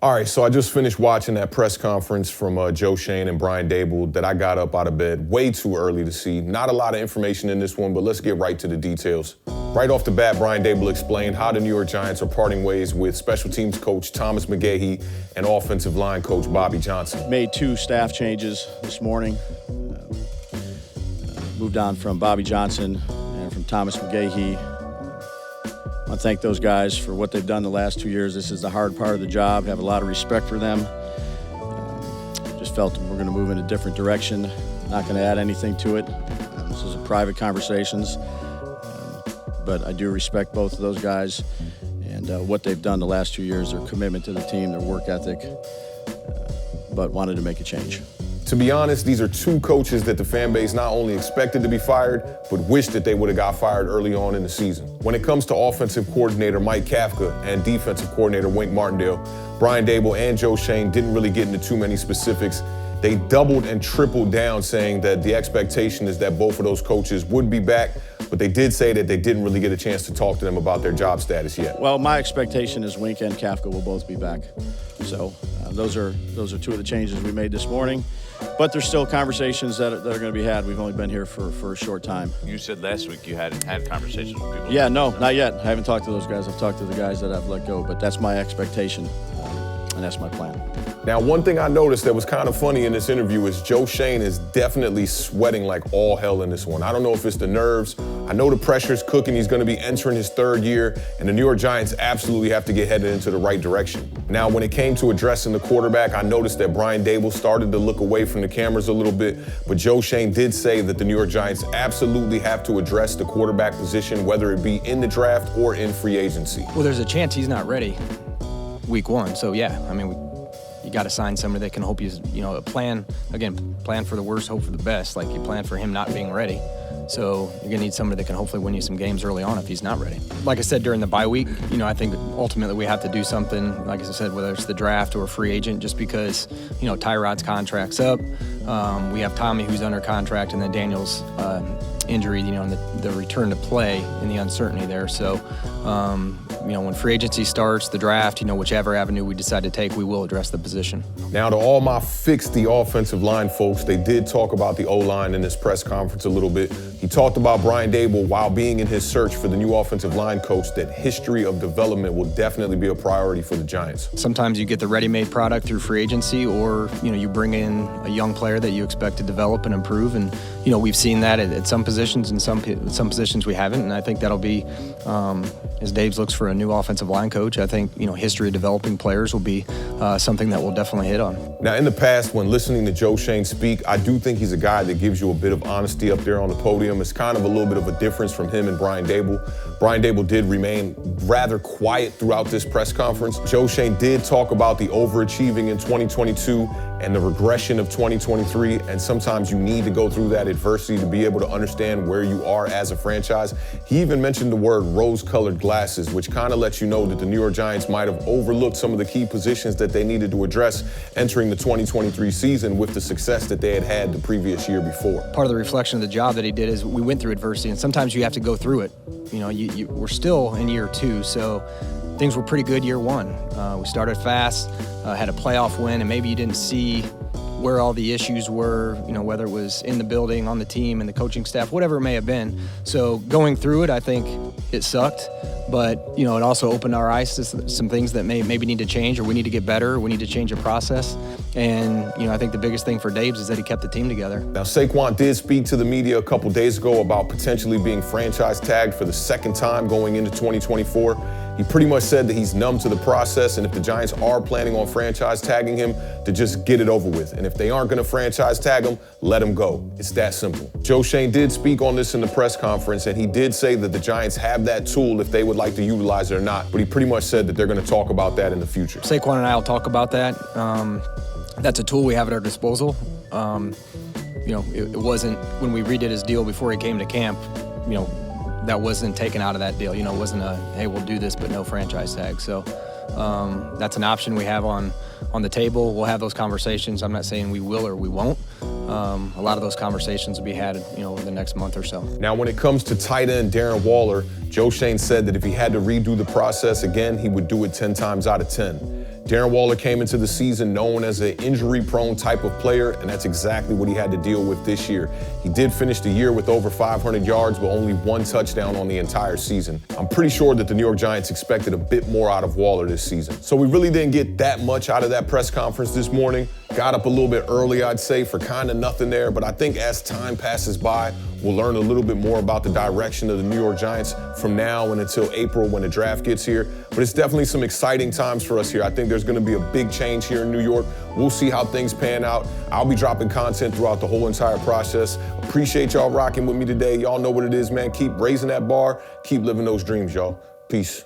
All right, so I just finished watching that press conference from Joe Schoen and Brian Daboll that I got up out of bed way too early to see. Not a lot of information in this one, but let's get right to the details. Right off the bat, Brian Daboll explained how the New York Giants are parting ways with special teams coach Thomas McGaughey and offensive line coach Bobby Johnson. Made 2 staff changes this morning. Moved on from Bobby Johnson and from Thomas McGaughey. I want to thank those guys for what they've done the last 2 years. This is the hard part of the job. Have a lot of respect for them. Just felt we're going to move in a different direction. Not going to add anything to it. This is a private conversations. But I do respect both of those guys and what they've done the last 2 years, their commitment to the team, their work ethic, but wanted to make a change. To be honest, these are 2 coaches that the fan base not only expected to be fired, but wished that they would have got fired early on in the season. When it comes to offensive coordinator Mike Kafka and defensive coordinator Wink Martindale, Brian Daboll and Joe Schoen didn't really get into too many specifics. They doubled and tripled down, saying that the expectation is that both of those coaches would be back, but they did say that they didn't really get a chance to talk to them about their job status yet. Well, my expectation is Wink and Kafka will both be back. So those are 2 of the changes we made this morning. But there's still conversations that are going to be had. We've only been here for a short time. You said last week you hadn't had conversations with people. Yeah, no, not yet. I haven't talked to those guys. I've talked to the guys that I've let go, but that's my expectation, and that's my plan. Now, one thing I noticed that was kind of funny in this interview is Joe Schoen is definitely sweating like all hell in this one. I don't know if it's the nerves. I know the pressure's cooking. He's going to be entering his 3rd year, and the New York Giants absolutely have to get headed into the right direction. Now, when it came to addressing the quarterback, I noticed that Brian Daboll started to look away from the cameras a little bit, but Joe Schoen did say that the New York Giants absolutely have to address the quarterback position, whether it be in the draft or in free agency. Well, there's a chance he's not ready week 1, so yeah, I mean, you got to sign somebody that can hope plan for the worst, hope for the best. Like, you plan for him not being ready. So you're going to need somebody that can hopefully win you some games early on if he's not ready. Like I said, during the bye week, I think ultimately we have to do something, like I said, whether it's the draft or a free agent, just because, Tyrod's contract's up. We have Tommy, who's under contract, and then Daniel's injury, and the return to play and the uncertainty there. So, when free agency starts, the draft, whichever avenue we decide to take, we will address the position. Now, to all my fix the offensive line folks, they did talk about the O-line in this press conference a little bit. He talked about Brian Daboll while being in his search for the new offensive line coach, that history of development will definitely be a priority for the Giants. Sometimes you get the ready-made product through free agency, or, you bring in a young player that you expect to develop and improve. And, we've seen that at some positions, and some positions we haven't. And I think that'll be, as Dave's looks for a new offensive line coach, I think, history of developing players will be something that we'll definitely hit on. Now, in the past, when listening to Joe Schoen speak, I do think he's a guy that gives you a bit of honesty up there on the podium. It's kind of a little bit of a difference from him and Brian Daboll. Brian Daboll did remain rather quiet throughout this press conference. Joe Schoen did talk about the overachieving in 2022 and the regression of 2023, and sometimes you need to go through that adversity to be able to understand where you are as a franchise. He even mentioned the word rose-colored glasses, which kind of lets you know that the New York Giants might have overlooked some of the key positions that they needed to address entering the 2023 season with the success that they had the previous year before. Part of the reflection of the job that he did is we went through adversity, and sometimes you have to go through it. We're still in year 2, so things were pretty good year 1. We started fast, had a playoff win, and maybe you didn't see where all the issues were, whether it was in the building, on the team, and the coaching staff, whatever it may have been. So going through it, I think it sucked, but, it also opened our eyes to some things that maybe need to change, or we need to get better, or we need to change a process. And, I think the biggest thing for Dave's is that he kept the team together. Now, Saquon did speak to the media a couple days ago about potentially being franchise tagged for the 2nd time going into 2024. He pretty much said that he's numb to the process, and if the Giants are planning on franchise tagging him, to just get it over with. And if they aren't going to franchise tag him, let him go. It's that simple. Joe Schoen did speak on this in the press conference, and he did say that the Giants have that tool if they would like to utilize it or not. But he pretty much said that they're going to talk about that in the future. Saquon and I will talk about that. That's a tool we have at our disposal. It wasn't, when we redid his deal before he came to camp, that wasn't taken out of that deal. It wasn't a, hey, we'll do this, but no franchise tag. So that's an option we have on the table. We'll have those conversations. I'm not saying we will or we won't. A lot of those conversations will be had, over the next month or so. Now, when it comes to tight end Darren Waller, Joe Schoen said that if he had to redo the process again, he would do it 10 times out of 10. Darren Waller came into the season known as an injury-prone type of player, and that's exactly what he had to deal with this year. He did finish the year with over 500 yards, but only 1 touchdown on the entire season. I'm pretty sure that the New York Giants expected a bit more out of Waller this season. So we really didn't get that much out of that press conference this morning. Got up a little bit early, I'd say, for kind of nothing there, but I think as time passes by, we'll learn a little bit more about the direction of the New York Giants from now and until April when the draft gets here. But it's definitely some exciting times for us here. I think there's going to be a big change here in New York. We'll see how things pan out. I'll be dropping content throughout the whole entire process. Appreciate y'all rocking with me today. Y'all know what it is, man. Keep raising that bar. Keep living those dreams, y'all. Peace.